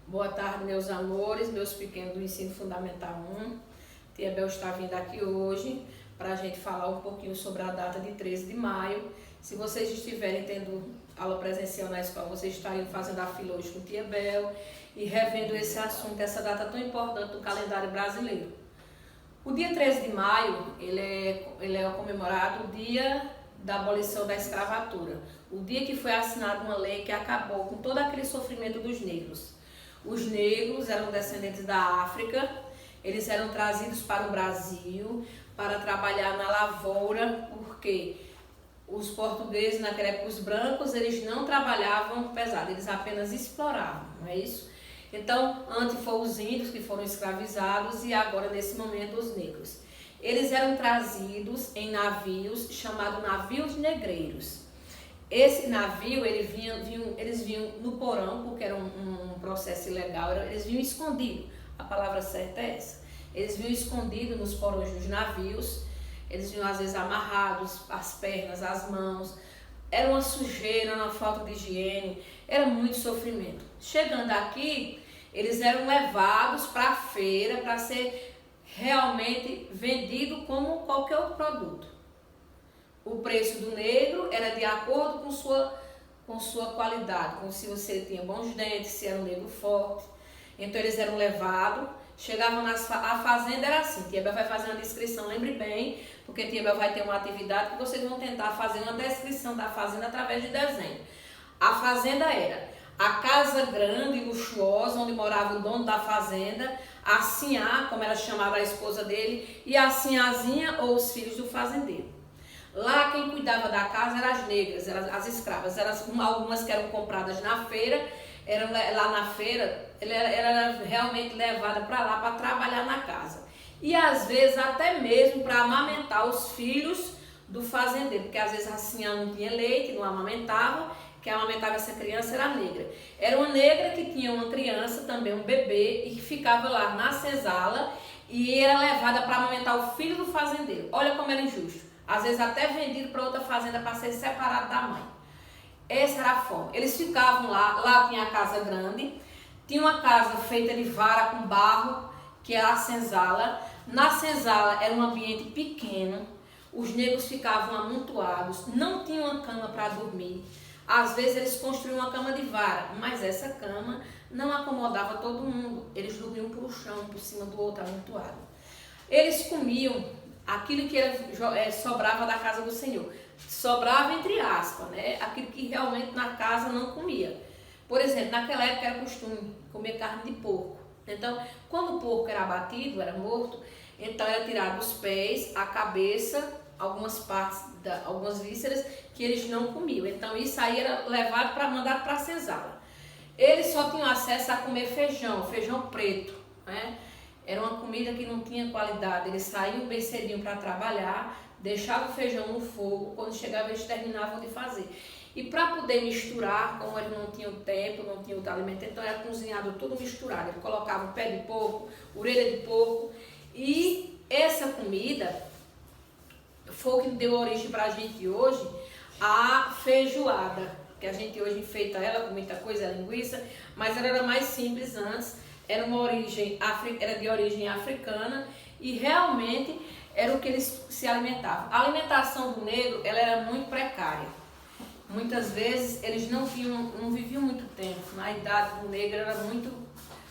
Boa tarde, meus amores, meus pequenos do Ensino Fundamental 1. Tia Bel está vindo aqui hoje para a gente falar um pouquinho sobre a data de 13 de maio. Se vocês estiverem tendo aula presencial na escola, vocês estariam fazendo a fila hoje com Tia Bel e revendo esse assunto, essa data tão importante do calendário brasileiro. O dia 13 de maio, ele é comemorado o dia da abolição da escravatura. O dia que foi assinada uma lei que acabou com todo aquele sofrimento dos negros. Os negros eram descendentes da África, eles eram trazidos para o Brasil para trabalhar na lavoura, porque os portugueses, naquela época, os brancos, eles não trabalhavam pesado, eles apenas exploravam, não é isso? Então, antes foram os índios que foram escravizados e agora, nesse momento, os negros. Eles eram trazidos em navios chamados navios negreiros. Esse navio, eles vinham no porão, porque era um processo ilegal, eles vinham escondidos, a palavra certa é essa. Eles vinham escondidos nos porões dos navios, eles vinham às vezes amarrados, as pernas, as mãos, era uma sujeira, uma falta de higiene, era muito sofrimento. Chegando aqui, eles eram levados para a feira para ser realmente vendido como qualquer outro produto. O preço do negro era de acordo com sua qualidade, com se você tinha bons dentes, se era um negro forte. Então eles eram levados, chegavam a fazenda, era assim, Tia Bel vai fazer uma descrição, lembre bem, porque Tia Bel vai ter uma atividade que vocês vão tentar fazer uma descrição da fazenda através de desenho. A fazenda era a casa grande e luxuosa, onde morava o dono da fazenda, a sinhá, como era chamada a esposa dele, e a sinhazinha ou os filhos do fazendeiro. Lá quem cuidava da casa eram as negras, eram as escravas, algumas que eram compradas na feira, lá na feira, ela era realmente levada para lá para trabalhar na casa. E às vezes até mesmo para amamentar os filhos do fazendeiro, porque às vezes a senhora não tinha leite, não amamentava, quem amamentava essa criança era negra. Era uma negra que tinha uma criança, também um bebê, e que ficava lá na senzala e era levada para amamentar o filho do fazendeiro. Olha como era injusto. Às vezes até vendido para outra fazenda para ser separado da mãe. Essa era a forma. Eles ficavam lá tinha a casa grande, tinha uma casa feita de vara com barro, que era a senzala. Na senzala era um ambiente pequeno, os negros ficavam amontoados, não tinham uma cama para dormir. Às vezes eles construíam uma cama de vara, mas essa cama não acomodava todo mundo. Eles dormiam por chão, por cima do outro, amontoado. Eles comiam aquilo que sobrava da casa do Senhor. Sobrava entre aspas, né? Aquilo que realmente na casa não comia. Por exemplo, naquela época era costume comer carne de porco. Então, quando o porco era abatido, era morto, então era tirado os pés, a cabeça, algumas partes, algumas vísceras que eles não comiam. Então, isso aí era levado para mandar para a senzala. Eles só tinham acesso a comer feijão preto, né? Era uma comida que não tinha qualidade. Eles saíam bem cedinho para trabalhar, deixavam o feijão no fogo, quando chegava eles terminavam de fazer. E para poder misturar, como eles não tinham tempo, não tinham outro alimento, então era cozinhado tudo misturado. Eles colocavam pé de porco, orelha de porco, e essa comida foi o que deu origem para a gente hoje, a feijoada, que a gente hoje enfeita ela com muita coisa, linguiça, mas ela era mais simples antes. Era de origem africana e realmente era o que eles se alimentavam. A alimentação do negro ela era muito precária. Muitas vezes eles não viviam muito tempo. A idade do negro era muito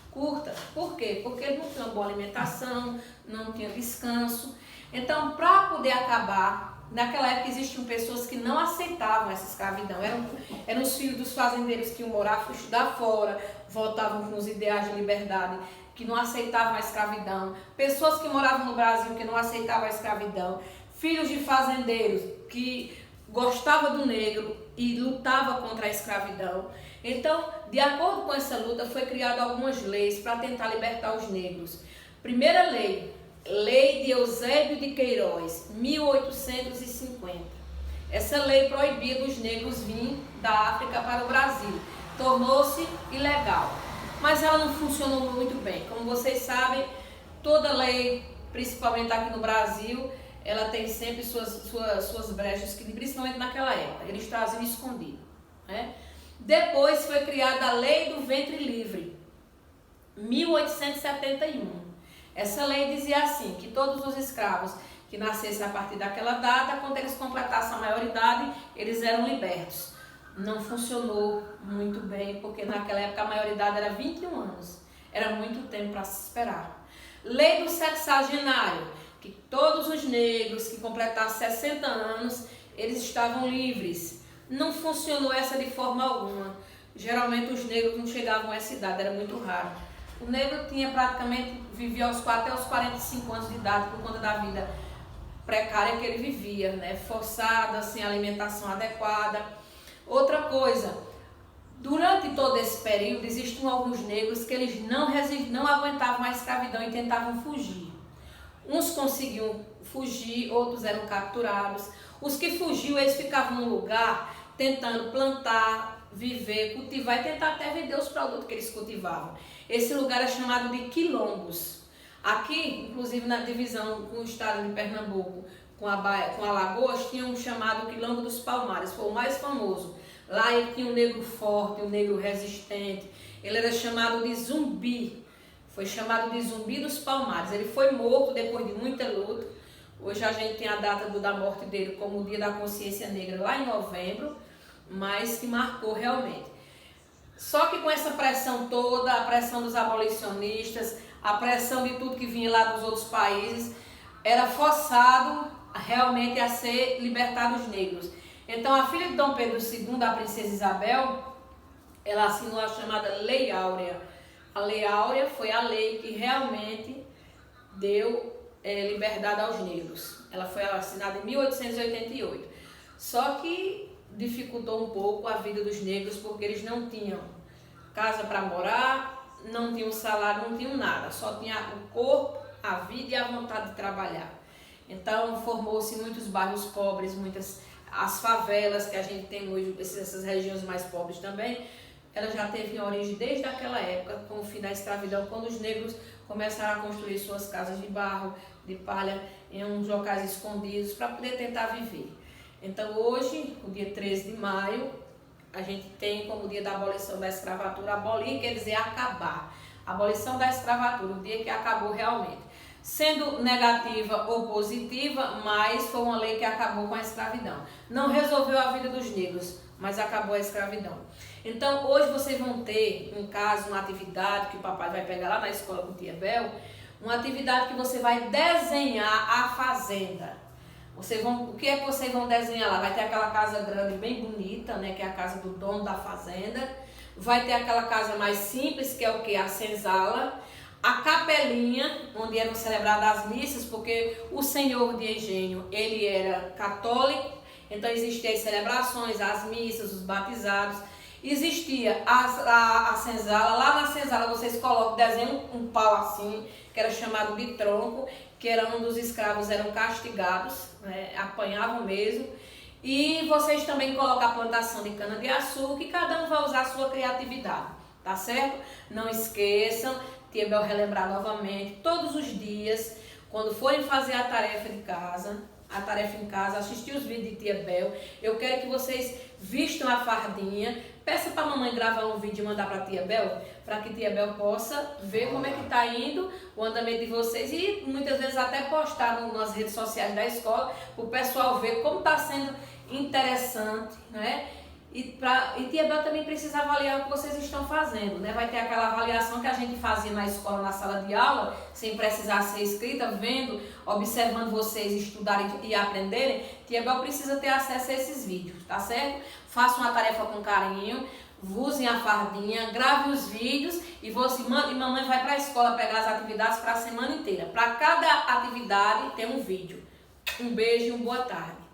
curta. Por quê? Porque eles não tinham boa alimentação, não tinham descanso. Então, para poder acabar, naquela época existiam pessoas que não aceitavam essa escravidão. Eram os filhos dos fazendeiros que iam morar, estudar fora, voltavam com os ideais de liberdade, que não aceitavam a escravidão. Pessoas que moravam no Brasil que não aceitavam a escravidão. Filhos de fazendeiros que gostavam do negro e lutavam contra a escravidão. Então, de acordo com essa luta, foi criada algumas leis para tentar libertar os negros. Primeira lei, Lei de Eusébio de Queiroz, 1850. Essa lei proibia dos negros vir da África para o Brasil. Tornou-se ilegal. Mas ela não funcionou muito bem. Como vocês sabem, toda lei, principalmente aqui no Brasil, ela tem sempre suas brechas, principalmente naquela época. Eles traziam escondido, né? Depois foi criada a Lei do Ventre Livre. 1871. Essa lei dizia assim, que todos os escravos que nascessem a partir daquela data, quando eles completassem a maioridade, eles eram libertos. Não funcionou muito bem, porque naquela época a maioridade era 21 anos. Era muito tempo para se esperar. Lei do sexagenário, que todos os negros que completassem 60 anos, eles estavam livres. Não funcionou essa de forma alguma. Geralmente os negros não chegavam a essa idade, era muito raro. O negro vivia até os 45 anos de idade por conta da vida precária que ele vivia, né? Forçada, sem alimentação adequada. Outra coisa, durante todo esse período existiam alguns negros que eles não aguentavam a escravidão e tentavam fugir. Uns conseguiam fugir, outros eram capturados. Os que fugiam, eles ficavam num lugar tentando plantar, viver, cultivar e tentar até vender os produtos que eles cultivavam. Esse lugar é chamado de quilombos. Aqui, inclusive na divisão com o estado de Pernambuco, com Alagoas, tinha um chamado Quilombo dos Palmares, foi o mais famoso. Lá ele tinha um negro forte, um negro resistente, ele era chamado de Zumbi, foi chamado de Zumbi dos Palmares. Ele foi morto depois de muita luta. Hoje a gente tem a data da morte dele como o Dia da Consciência Negra, lá em novembro, mas que marcou realmente. Só que com essa pressão toda, a pressão dos abolicionistas, a pressão de tudo que vinha lá dos outros países, era forçado realmente a ser libertado os negros. Então a filha de Dom Pedro II, a princesa Isabel, ela assinou a chamada Lei Áurea. A Lei Áurea foi a lei que realmente deu liberdade aos negros. Ela foi assinada em 1888. Só que dificultou um pouco a vida dos negros, porque eles não tinham casa para morar, não tinham salário, não tinham nada. Só tinha o corpo, a vida e a vontade de trabalhar. Então formou-se muitos bairros pobres, as favelas que a gente tem hoje, essas regiões mais pobres também, ela já teve origem desde aquela época, com o fim da escravidão, quando os negros começaram a construir suas casas de barro, de palha, em uns locais escondidos, para poder tentar viver. Então hoje, o dia 13 de maio, a gente tem como dia da abolição da escravatura. Abolir quer dizer acabar. Abolição da escravatura, o dia que acabou realmente. Sendo negativa ou positiva, mas foi uma lei que acabou com a escravidão. Não resolveu a vida dos negros, mas acabou a escravidão. Então hoje vocês vão ter, em casa, uma atividade que o papai vai pegar lá na escola com tia Bel, uma atividade que você vai desenhar a fazenda. O que é que vocês vão desenhar lá? Vai ter aquela casa grande, bem bonita, né? Que é a casa do dono da fazenda. Vai ter aquela casa mais simples, que é o que? A senzala. A capelinha, onde eram celebradas as missas, porque o senhor de engenho, ele era católico. Então existiam as celebrações, as missas, os batizados. Existia a senzala. Lá na senzala vocês colocam, desenham um pau assim, que era chamado de tronco, que era onde os escravos eram castigados, né, apanhavam mesmo. E vocês também colocam a plantação de cana-de-açúcar e cada um vai usar a sua criatividade, tá certo? Não esqueçam, tia Bel relembrar novamente, todos os dias, quando forem fazer a tarefa em casa, assistir os vídeos de tia Bel, eu quero que vocês vistam a fardinha, peça para a mamãe gravar um vídeo e mandar para a tia Bel, para que tia Bel possa ver como é que está indo o andamento de vocês e muitas vezes até postar nas redes sociais da escola, para o pessoal ver como está sendo interessante, né? E tia Bel também precisa avaliar o que vocês estão fazendo, né? Vai ter aquela avaliação que a gente fazia na escola, na sala de aula, sem precisar ser escrita, vendo, observando vocês estudarem e aprenderem. Tia Bel precisa ter acesso a esses vídeos, tá certo? Façam uma tarefa com carinho, usem a fardinha, gravem os vídeos e mamãe vai para a escola pegar as atividades para a semana inteira. Para cada atividade tem um vídeo. Um beijo e uma boa tarde.